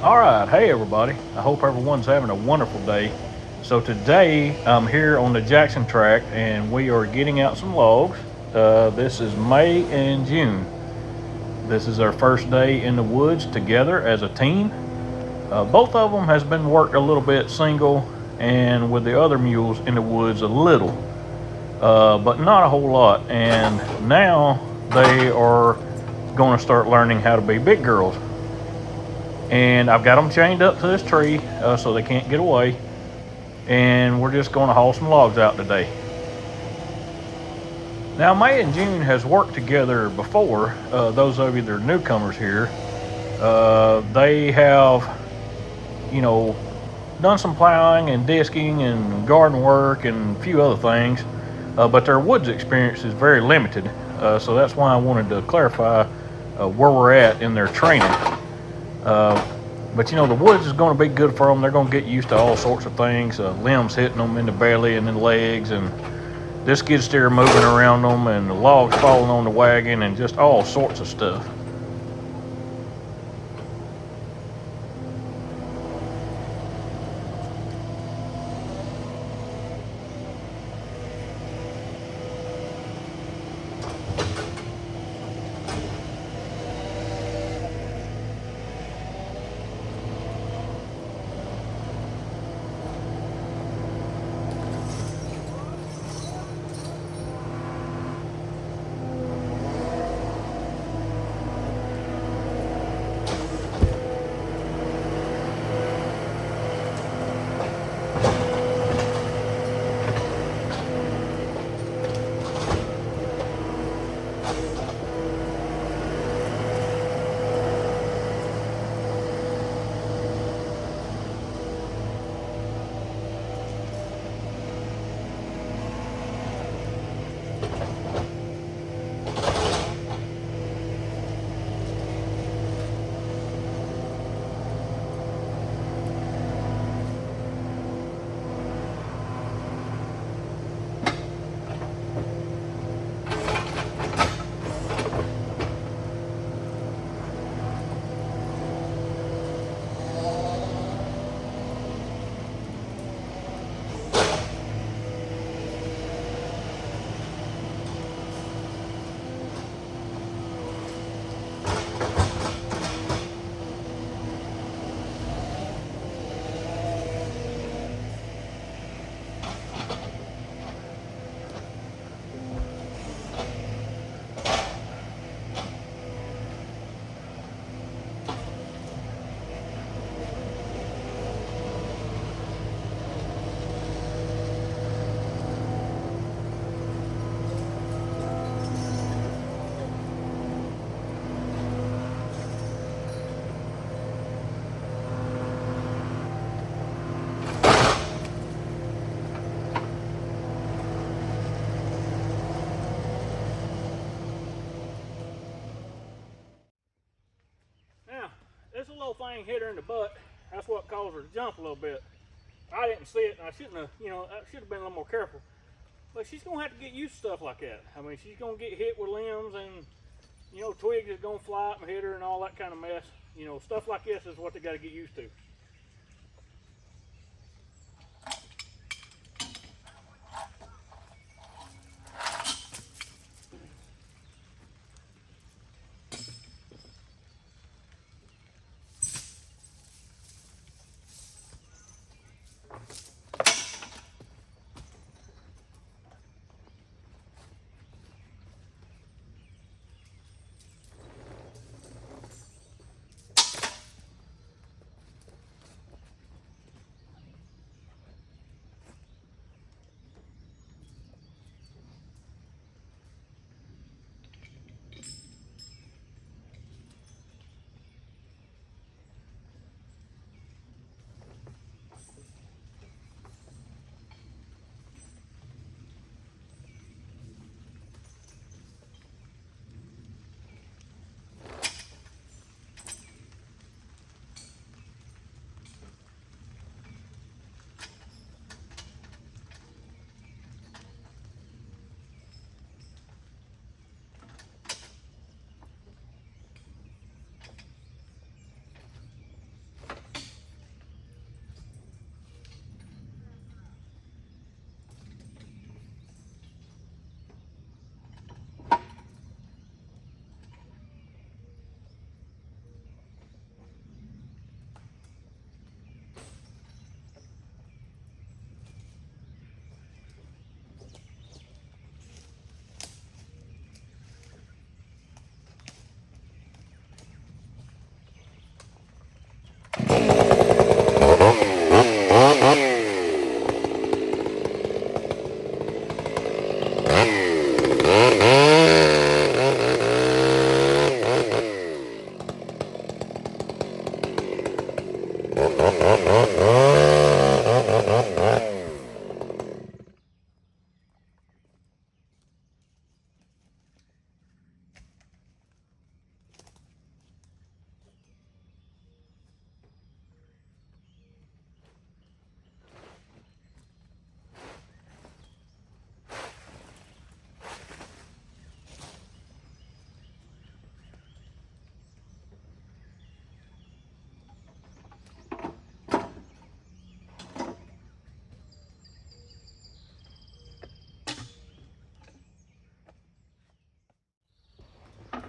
All right, hey everybody. I hope everyone's having a wonderful day. So today I'm here on the Jackson Tract and we are getting out some logs. This is May and June. This is our first day in the woods together as a team. Both of them has been worked a little bit single and with the other mules in the woods a little, but not a whole lot. And now they are going to start learning how to be big girls. And I've got them chained up to this tree so they can't get away. And we're just going to haul some logs out today. Now, May and June has worked together before. Those of you that are newcomers here, they have, you know, done some plowing and disking and garden work and a few other things, but their woods experience is very limited. So that's why I wanted to clarify where we're at in their training. But the woods is going to be good for them. They're going to get used to all sorts of things, limbs hitting them in the belly and in the legs, and this skid steer moving around them, and the logs falling on the wagon, and just all sorts of stuff. Now, this little thing hit her in the butt. That's what caused her to jump a little bit. I didn't see it, and I shouldn't have, I should have been a little more careful. But she's going to have to get used to stuff like that. I mean, she's going to get hit with limbs, and, twigs is going to fly up and hit her and all that kind of mess. Stuff like this is what they got to get used to.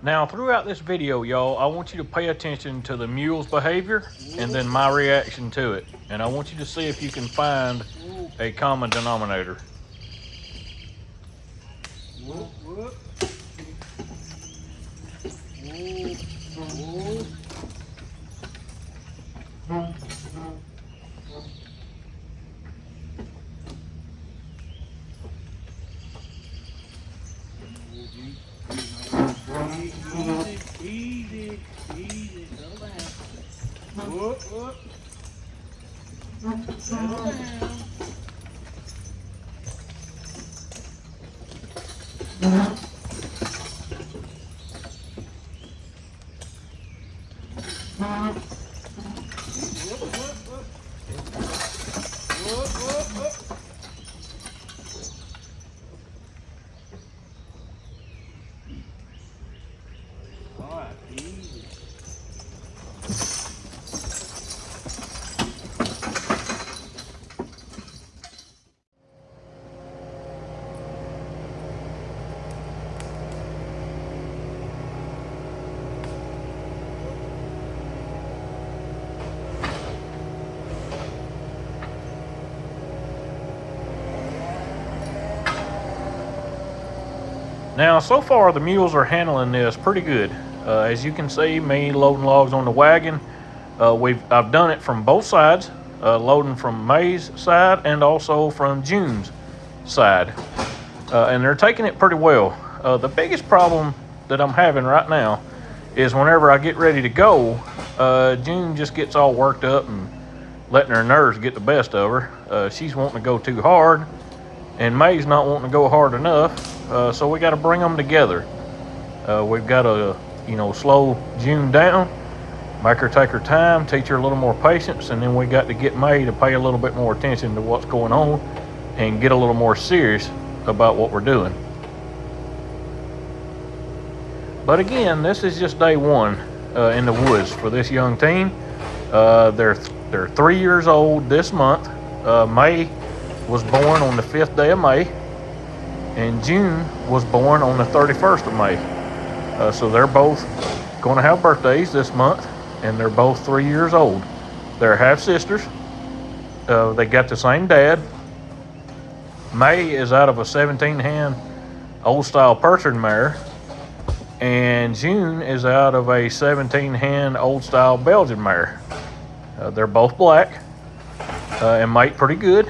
Now, throughout this video, y'all, I want you to pay attention to the mule's behavior and then my reaction to it. And I want you to see if you can find a common denominator. Whoop, whoop. Whoop, whoop. Easy, settle down. Whoop, whoop. Settle down. Now, so far the mules are handling this pretty good. As you can see, me loading logs on the wagon. I've done it from both sides, loading from May's side and also from June's side. And they're taking it pretty well. The biggest problem that I'm having right now is whenever I get ready to go, June just gets all worked up and letting her nerves get the best of her. She's wanting to go too hard, and May's not wanting to go hard enough. So we got to bring them together. We've got to, slow June down, make her take her time, teach her a little more patience, and then we got to get May to pay a little bit more attention to what's going on and get a little more serious about what we're doing. But again, this is just day one in the woods for this young team. They're 3 years old this month. May was born on the 5th day of May, and June was born on the 31st of May. So they're both going to have birthdays this month, and they're both 3 years old. They're half sisters. They got the same dad. May is out of a 17-hand old style Persian mare, and June is out of a 17-hand old style Belgian mare. They're both black and mate pretty good.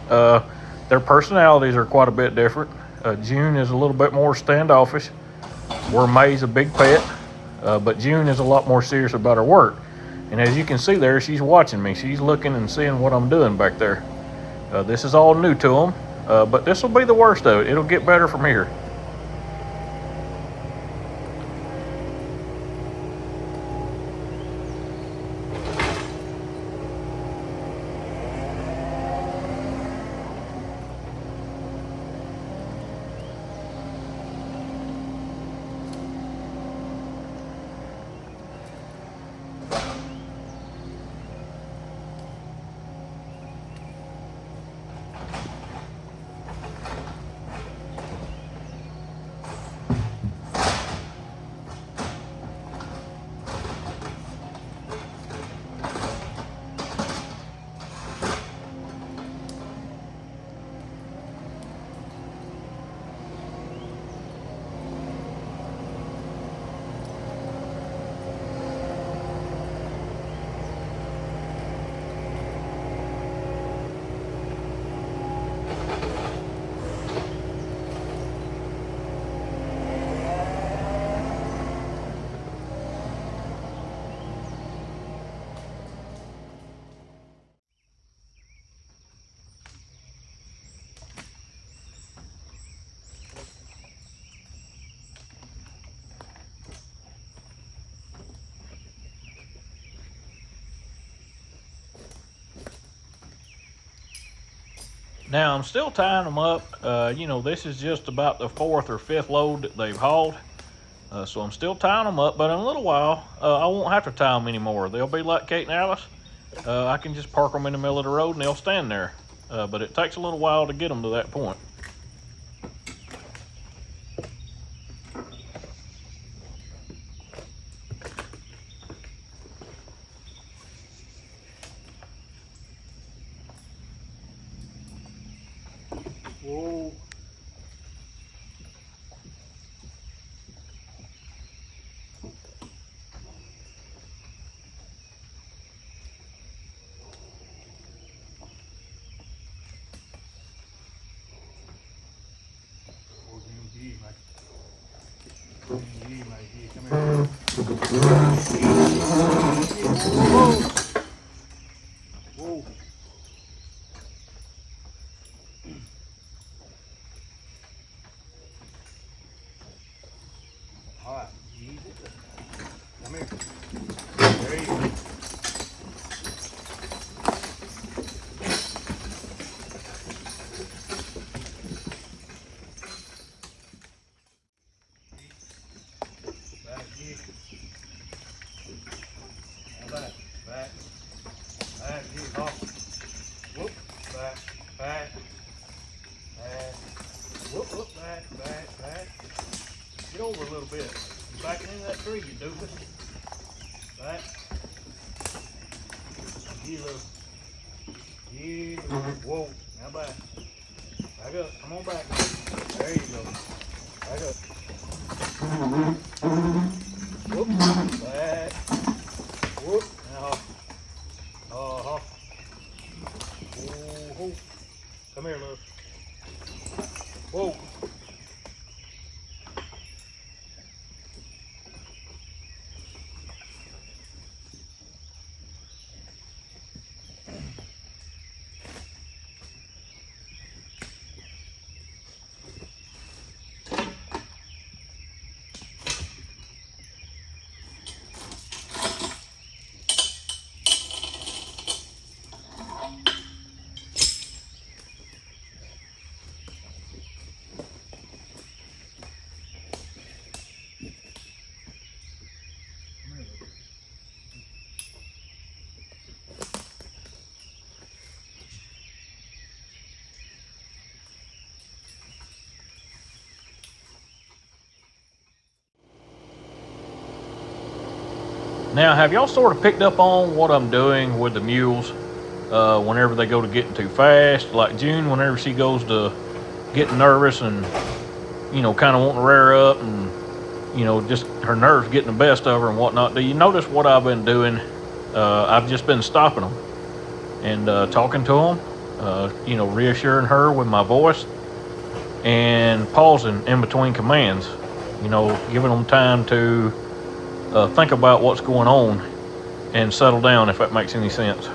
Their personalities are quite a bit different. June is a little bit more standoffish, where May's a big pet, but June is a lot more serious about her work. And as you can see there, she's watching me. She's looking and seeing what I'm doing back there. This is all new to them, but this will be the worst of it. It'll get better from here. Now, I'm still tying them up. This is just about the 4th or 5th load that they've hauled. So I'm still tying them up, but in a little while, I won't have to tie them anymore. They'll be like Kate and Alice. I can just park them in the middle of the road and they'll stand there. But it takes a little while to get them to that point. Easy, matey. Come here. Whoa. Whoa. All right, easy. Come here. There you go. Back, yeah. Now back, back, back, yeah, off. Whoop, back, back, back. Whoop, whoop, back, back, back. Get over a little bit. You're backing into that tree, you doofus. Back. Yeah, little. Yeah, little. Whoa, now back. Back up, come on back. There you go. Back up. Whoop, back. Whoop, now hop. Hop. Whoa, come here, little. Whoa. Now, have y'all sort of picked up on what I'm doing with the mules whenever they go to getting too fast? Like June, whenever she goes to getting nervous and, you know, kind of wanting to rear up and, you know, just her nerves getting the best of her and whatnot. Do you notice what I've been doing? I've just been stopping them and talking to them, you know, reassuring her with my voice and pausing in between commands, you know, giving them time to think about what's going on and settle down, if that makes any sense.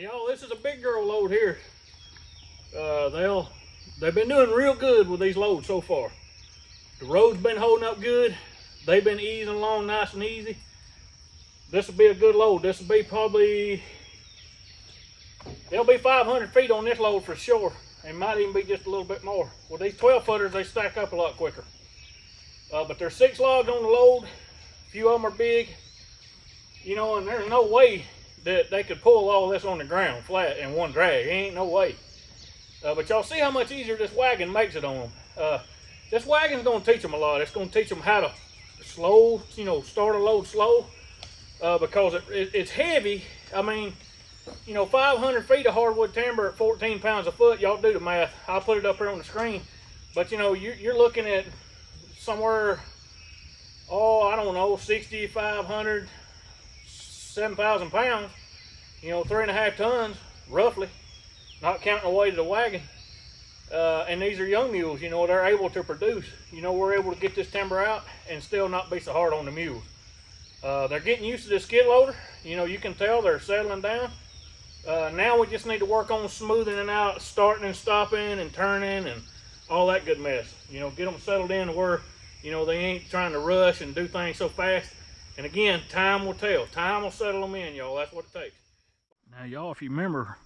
y'all, this is a big girl load here. They've been doing real good with these loads so far. The road's been holding up good. They've been easing along nice and easy. This will be a good load. This will be probably, there'll be 500 feet on this load for sure. It might even be just a little bit more. Well, these 12-footers, they stack up a lot quicker. But there's 6 logs on the load. A few of them are big. You know, and there's no way that they could pull all this on the ground flat in one drag. Ain't no way. But y'all see how much easier this wagon makes it on them. This wagon's gonna teach them a lot. It's gonna teach them how to slow, you know, start a load slow. Because it's heavy. I mean, you know, 500 feet of hardwood timber at 14 pounds a foot. Y'all do the math. I'll put it up here on the screen. But you know, you're looking at somewhere, oh, I don't know, 6,500, 7,000 pounds, you know, 3.5 tons, roughly, not counting the weight of the wagon. And these are young mules, you know, they're able to produce. You know, we're able to get this timber out and still not be so hard on the mules. They're getting used to this skid loader. You know, you can tell they're settling down. Now we just need to work on smoothing it out, starting and stopping and turning and all that good mess. You know, get them settled in to where, you know, they ain't trying to rush and do things so fast. And again, time will tell. Time will settle them in, y'all. That's what it takes. Now, y'all, if you remember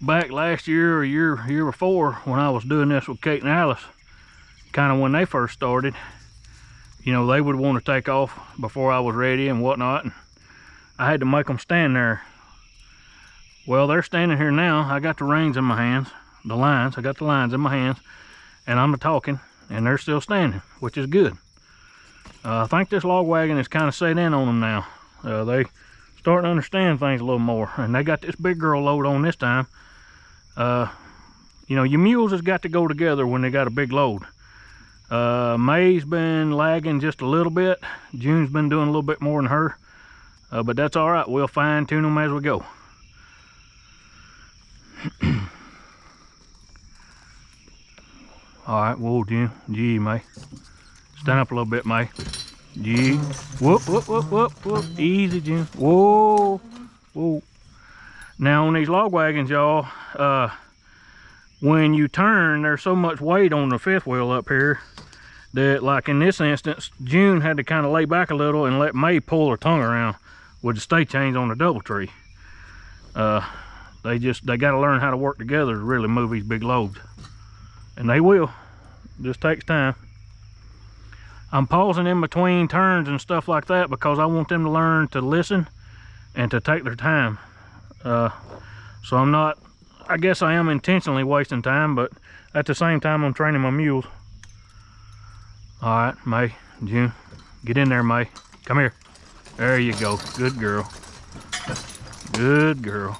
back last year or year before when I was doing this with Kate and Alice, kind of when they first started, you know, they would want to take off before I was ready and whatnot. And I had to make them stand there. Well, they're standing here now. I got the reins in my hands, the lines. I got the lines in my hands, and I'm talking, and they're still standing, which is good. I think this log wagon is kind of set in on them now. They starting to understand things a little more, and they got this big girl load on this time. You know, your mules has got to go together when they got a big load. May's been lagging just a little bit. June's been doing a little bit more than her, but that's all right. We'll fine tune them as we go. All right, whoa, June. Gee, May. Stand up a little bit, May. Gee. Whoop, whoop, whoop, whoop, whoop. Easy, June. Whoa, whoa. Now, on these log wagons, y'all, when you turn, there's so much weight on the fifth wheel up here that, like in this instance, June had to kind of lay back a little and let May pull her tongue around with the stay chains on the double tree. They got to learn how to work together to really move these big loads. And they will. It just takes time. I'm pausing in between turns and stuff like that because I want them to learn to listen and to take their time. So I'm not, I guess I am intentionally wasting time, but at the same time I'm training my mules. All right, May, June, get in there, May. Come here. There you go. Good girl. Good girl.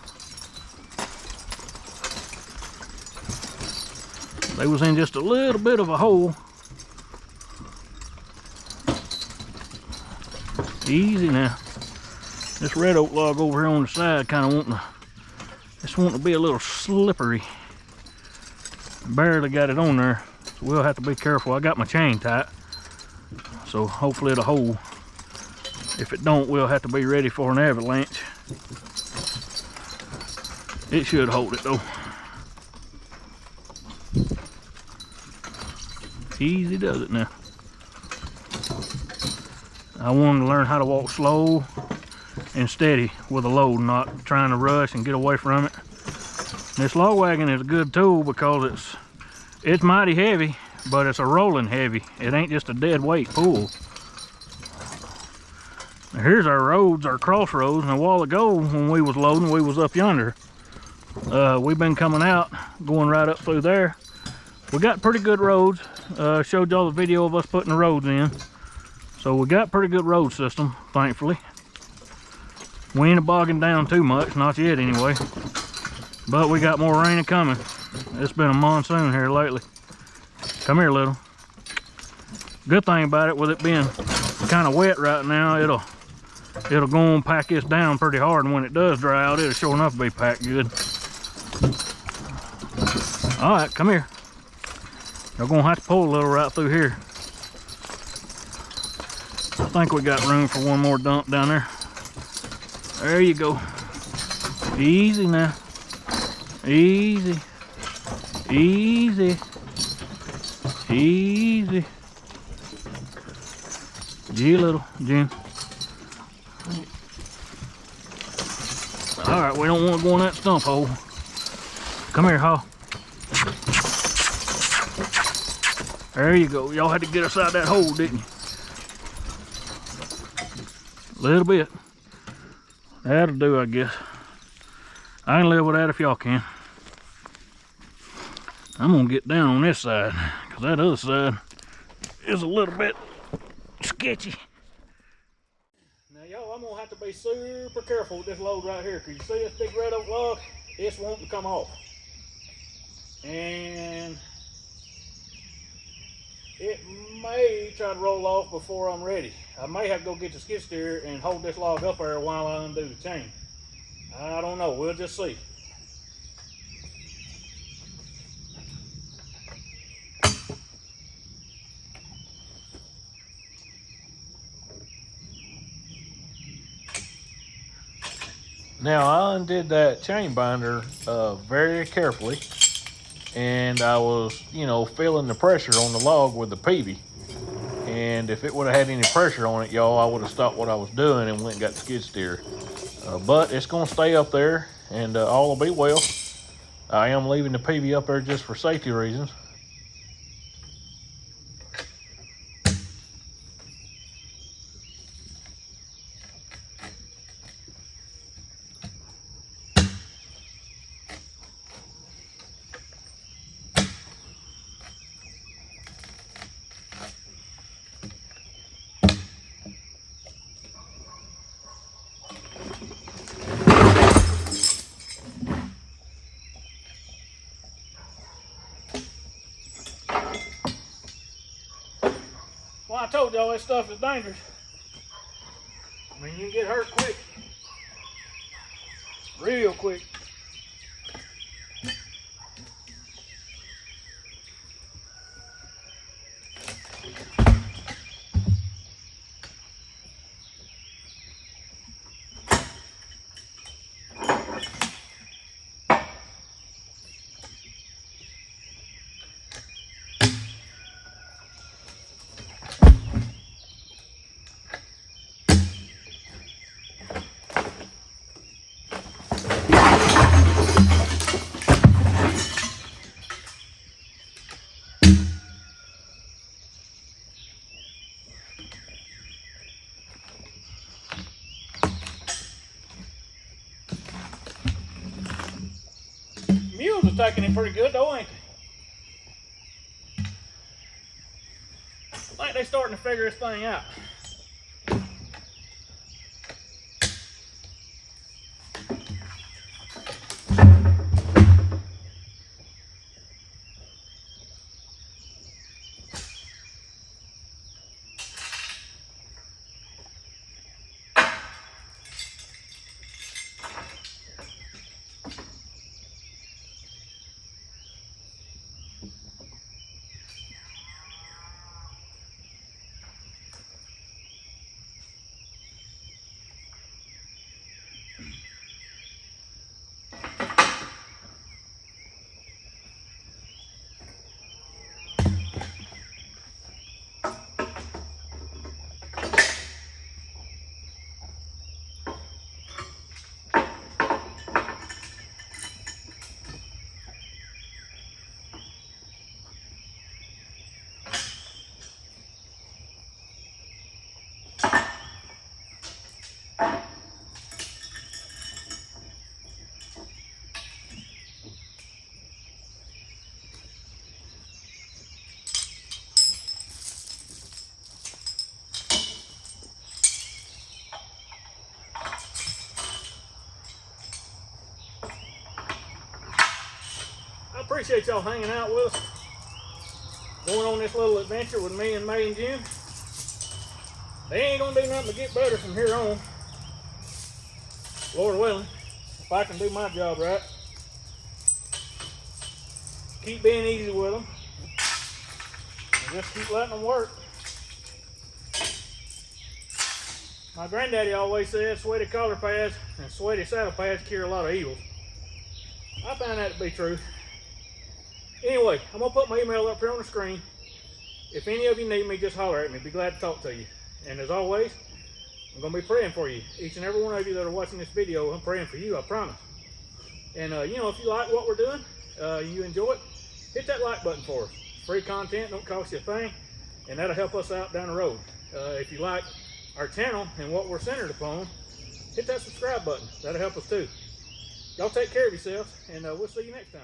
They was in just a little bit of a hole. Easy now. This red oak log over here on the side kind of wanting to be a little slippery. Barely got it on there, so we'll have to be careful. I got my chain tight, so hopefully it'll hold. If it don't, we'll have to be ready for an avalanche. It should hold it though. Easy does it now. I want to learn how to walk slow and steady with a load, not trying to rush and get away from it. This log wagon is a good tool because it's mighty heavy, but it's a rolling heavy. It ain't just a dead weight pull. Now here's our roads, our crossroads, and a while ago when we was loading, we was up yonder. We've been coming out, going right up through there. We got pretty good roads. Showed y'all the video of us putting the roads in. So we got pretty good road system, thankfully. We ain't bogging down too much, not yet anyway. But we got more rain coming. It's been a monsoon here lately. Come here, little. Good thing about it, with it being kind of wet right now, it'll go and pack this down pretty hard, and when it does dry out, it'll sure enough be packed good. All right, come here. You're gonna have to pull a little right through here. I think we got room for one more dump down there. There you go. Easy now. Easy. Easy. Easy. Gee, little June. All right, we don't want to go in that stump hole. Come here, Haw. There you go. Y'all had to get us out that hole, didn't you? A little bit. That'll do, I guess. I can live with that if y'all can. I'm gonna get down on this side, because that other side is a little bit sketchy. Now y'all, I'm gonna have to be super careful with this load right here, because you see this big red oak log? It's wanting to come off. And it may try to roll off before I'm ready. I may have to go get the skid steer and hold this log up there while I undo the chain. I don't know, we'll just see. Now I undid that chain binder very carefully, and I was, you know, feeling the pressure on the log with the peavy. And if it would have had any pressure on it, y'all, I would have stopped what I was doing and went and got the skid steer. But it's gonna stay up there, and all will be well. I am leaving the peavy up there just for safety reasons. Well, I told y'all this stuff is dangerous. I mean, you can get hurt quick. Real quick. Mules are taking it pretty good though, ain't they? I think they're starting to figure this thing out. I appreciate y'all hanging out with us, going on this little adventure with me and May and Jim. They ain't gonna do nothing to get better from here on, Lord willing, if I can do my job right. Keep being easy with them, and just keep letting them work. My granddaddy always said sweaty collar pads and sweaty saddle pads cure a lot of evils. I find that to be true. Anyway, I'm gonna put my email up here on the screen. If any of you need me, just holler at me. Be glad to talk to you. And as always, I'm gonna be praying for you. Each and every one of you that are watching this video, I'm praying for you, I promise. And you know, if you like what we're doing, you enjoy it, hit that like button for us. Free content, don't cost you a thing, and that'll help us out down the road. If you like our channel and what we're centered upon, hit that subscribe button. That'll help us too. Y'all take care of yourselves, and we'll see you next time.